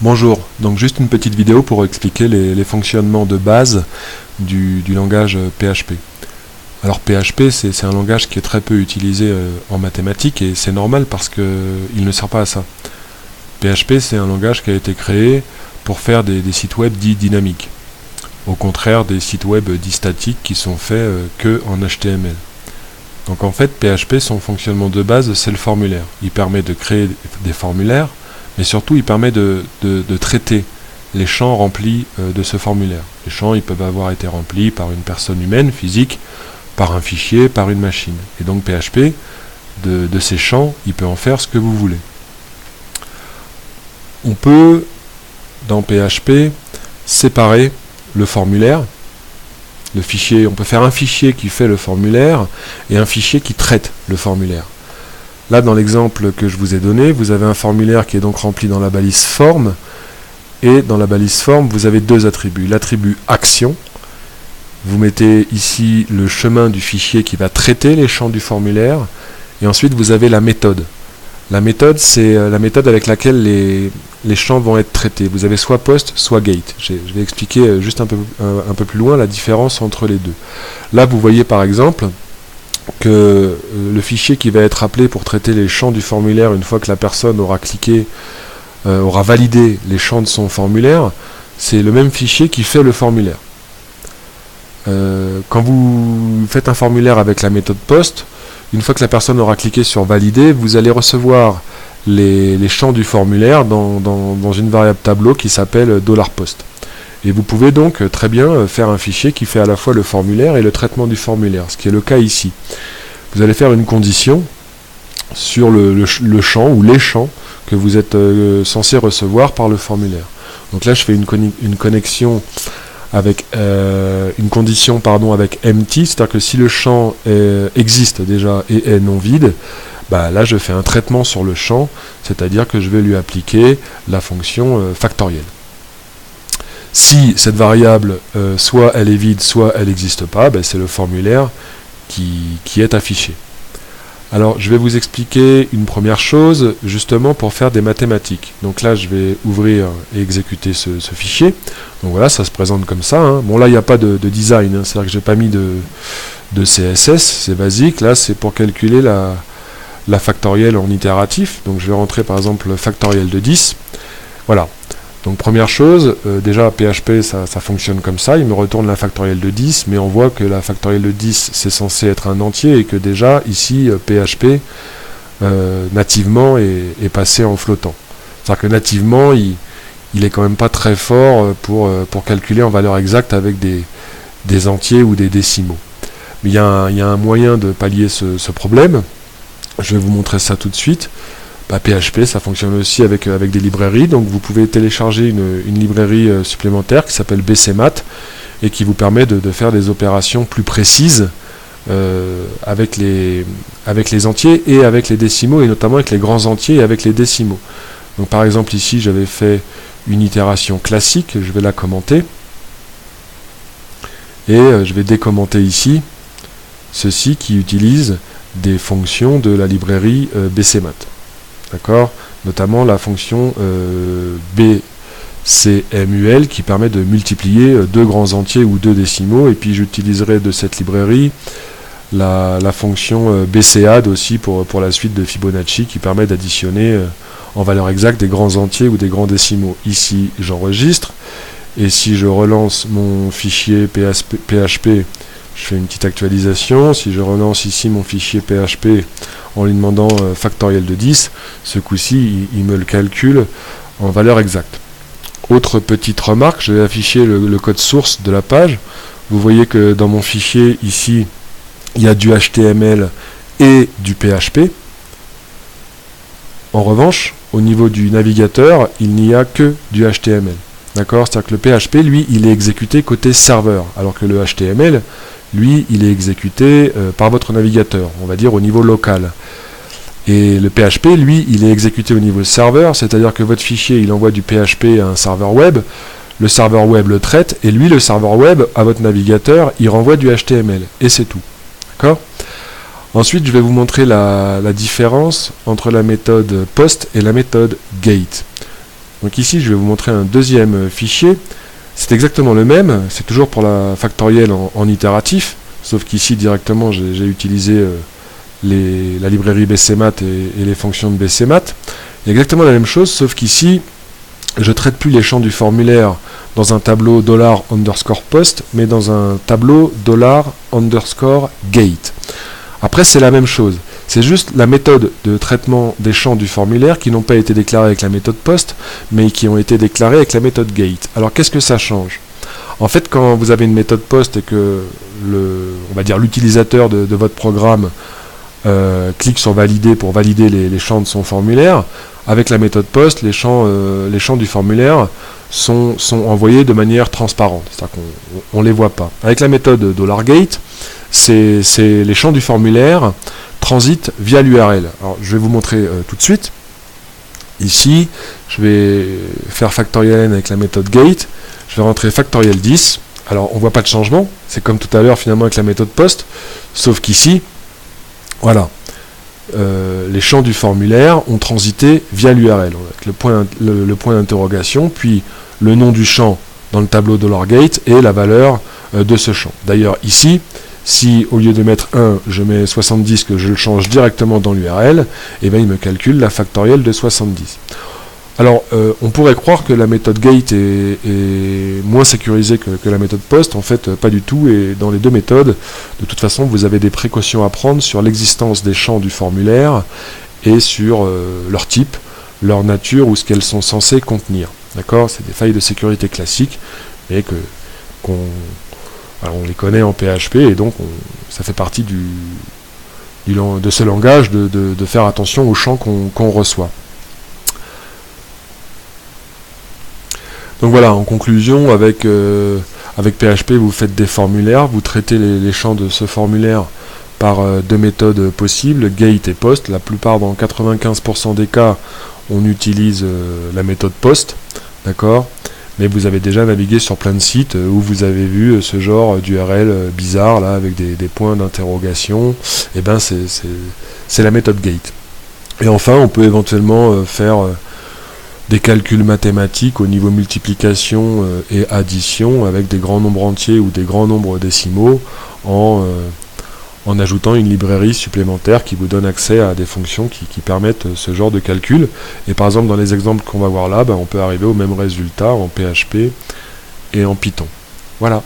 Bonjour, donc juste une petite vidéo pour expliquer les fonctionnements de base du langage PHP. Alors PHP c'est un langage qui est très peu utilisé en mathématiques et c'est normal parce qu'il ne sert pas à ça. PHP c'est un langage qui a été créé pour faire des sites web dits dynamiques, au contraire des sites web dits statiques qui sont faits que en HTML. Donc en fait PHP, son fonctionnement de base c'est le formulaire. Il permet de créer des formulaires, mais surtout il permet de traiter les champs remplis de ce formulaire. Les champs ils peuvent avoir été remplis par une personne humaine, physique, par un fichier, par une machine. Et donc PHP, de ces champs, il peut en faire ce que vous voulez. On peut, dans PHP, séparer le formulaire, le fichier. On peut faire un fichier qui fait le formulaire et un fichier qui traite le formulaire. Là, dans l'exemple que je vous ai donné, vous avez un formulaire qui est donc rempli dans la balise forme, et dans la balise forme, vous avez deux attributs. L'attribut action, vous mettez ici le chemin du fichier qui va traiter les champs du formulaire, et ensuite vous avez la méthode. La méthode, c'est la méthode avec laquelle les champs vont être traités. Vous avez soit post, soit gate. Je vais expliquer juste un peu plus loin la différence entre les deux. Là, vous voyez par exemple que le fichier qui va être appelé pour traiter les champs du formulaire une fois que la personne aura cliqué, aura validé les champs de son formulaire, c'est le même fichier qui fait le formulaire. Quand vous faites un formulaire avec la méthode post, une fois que la personne aura cliqué sur valider, vous allez recevoir les champs du formulaire dans une variable tableau qui s'appelle $post. Et vous pouvez donc très bien faire un fichier qui fait à la fois le formulaire et le traitement du formulaire, ce qui est le cas ici. Vous allez faire une condition sur le champ ou les champs que vous êtes censé recevoir par le formulaire. Donc là, je fais une connexion avec une condition avec empty, c'est-à-dire que si le champ existe déjà et est non vide, là je fais un traitement sur le champ, c'est-à-dire que je vais lui appliquer la fonction factorielle. Si cette variable, soit elle est vide, soit elle n'existe pas, c'est le formulaire qui est affiché. Alors, je vais vous expliquer une première chose, justement pour faire des mathématiques. Donc là, je vais ouvrir et exécuter ce fichier. Donc voilà, ça se présente comme ça. Bon, là, il n'y a pas de design, c'est-à-dire que je n'ai pas mis de CSS, c'est basique. Là, c'est pour calculer la factorielle en itératif. Donc je vais rentrer, par exemple, le factoriel de 10. Voilà. Donc première chose, déjà PHP ça fonctionne comme ça, il me retourne la factorielle de 10, mais on voit que la factorielle de 10 c'est censé être un entier et que déjà ici PHP nativement est passé en flottant. C'est-à-dire que nativement il est quand même pas très fort pour calculer en valeur exacte avec des entiers ou des décimaux. Mais il y a un moyen de pallier ce problème, je vais vous montrer ça tout de suite. PHP, ça fonctionne aussi avec des librairies, donc vous pouvez télécharger une librairie supplémentaire qui s'appelle BCMath et qui vous permet de faire des opérations plus précises avec les entiers et avec les décimaux, et notamment avec les grands entiers et avec les décimaux. Donc par exemple ici j'avais fait une itération classique, je vais la commenter et je vais décommenter ici ceci qui utilise des fonctions de la librairie BCMath. D'accord, notamment la fonction BCMUL qui permet de multiplier deux grands entiers ou deux décimaux, et puis j'utiliserai de cette librairie la fonction BCAD aussi pour la suite de Fibonacci qui permet d'additionner en valeur exacte des grands entiers ou des grands décimaux. Ici j'enregistre, et si je relance mon fichier PHP, je fais une petite actualisation. Si je relance ici mon fichier PHP en lui demandant factoriel de 10, ce coup-ci, il me le calcule en valeur exacte. Autre petite remarque, je vais afficher le code source de la page. Vous voyez que dans mon fichier, ici, il y a du HTML et du PHP. En revanche, au niveau du navigateur, il n'y a que du HTML. D'accord ? C'est-à-dire que le PHP, lui, il est exécuté côté serveur, alors que le HTML, lui, il est exécuté par votre navigateur, on va dire au niveau local. Et le PHP, lui, il est exécuté au niveau serveur, c'est-à-dire que votre fichier, il envoie du PHP à un serveur web, le serveur web le traite, et lui, le serveur web, à votre navigateur, il renvoie du HTML, et c'est tout. D'accord ? Ensuite, je vais vous montrer la différence entre la méthode post et la méthode gate. Donc ici, je vais vous montrer un deuxième fichier. C'est exactement le même, c'est toujours pour la factorielle en itératif, sauf qu'ici, directement, j'ai utilisé la librairie BCMath et les fonctions de BCMath. Il y a exactement la même chose, sauf qu'ici, je ne traite plus les champs du formulaire dans un tableau $_post, mais dans un tableau $_gate. Après, c'est la même chose. C'est juste la méthode de traitement des champs du formulaire qui n'ont pas été déclarés avec la méthode post, mais qui ont été déclarés avec la méthode gate. Alors, qu'est-ce que ça change? En fait, quand vous avez une méthode post et que on va dire l'utilisateur de votre programme clique sur valider pour valider les champs de son formulaire, avec la méthode post, les champs du formulaire sont envoyés de manière transparente, c'est-à-dire qu'on ne les voit pas. Avec la méthode $gate, les champs du formulaire transitent via l'URL. Alors je vais vous montrer tout de suite. Ici, je vais faire factorial n avec la méthode gate, je vais rentrer factorial 10. Alors on ne voit pas de changement, c'est comme tout à l'heure finalement avec la méthode post, sauf qu'ici, voilà, les champs du formulaire ont transité via l'URL, avec le point d'interrogation, puis le nom du champ dans le tableau $gate et la valeur de ce champ. D'ailleurs ici, si au lieu de mettre 1, je mets 70, que je le change directement dans l'URL, et bien il me calcule la factorielle de 70. Alors, on pourrait croire que la méthode gate est moins sécurisée que la méthode post. En fait, pas du tout. Et dans les deux méthodes, de toute façon, vous avez des précautions à prendre sur l'existence des champs du formulaire et sur leur type, leur nature ou ce qu'elles sont censées contenir. D'accord? C'est des failles de sécurité classiques, mais on les connaît en PHP, et donc ça fait partie de ce langage de faire attention aux champs qu'on reçoit. Donc voilà, en conclusion, avec PHP, vous faites des formulaires, vous traitez les champs de ce formulaire par deux méthodes possibles, gate et post. La plupart, dans 95% des cas, on utilise la méthode post, d'accord? Mais vous avez déjà navigué sur plein de sites où vous avez vu ce genre d'URL bizarre, là, avec des points d'interrogation. Et ben c'est la méthode gate. Et enfin, on peut éventuellement faire des calculs mathématiques au niveau multiplication et addition avec des grands nombres entiers ou des grands nombres décimaux en ajoutant une librairie supplémentaire qui vous donne accès à des fonctions qui permettent ce genre de calcul. Et par exemple, dans les exemples qu'on va voir là, on peut arriver au même résultat en PHP et en Python. Voilà.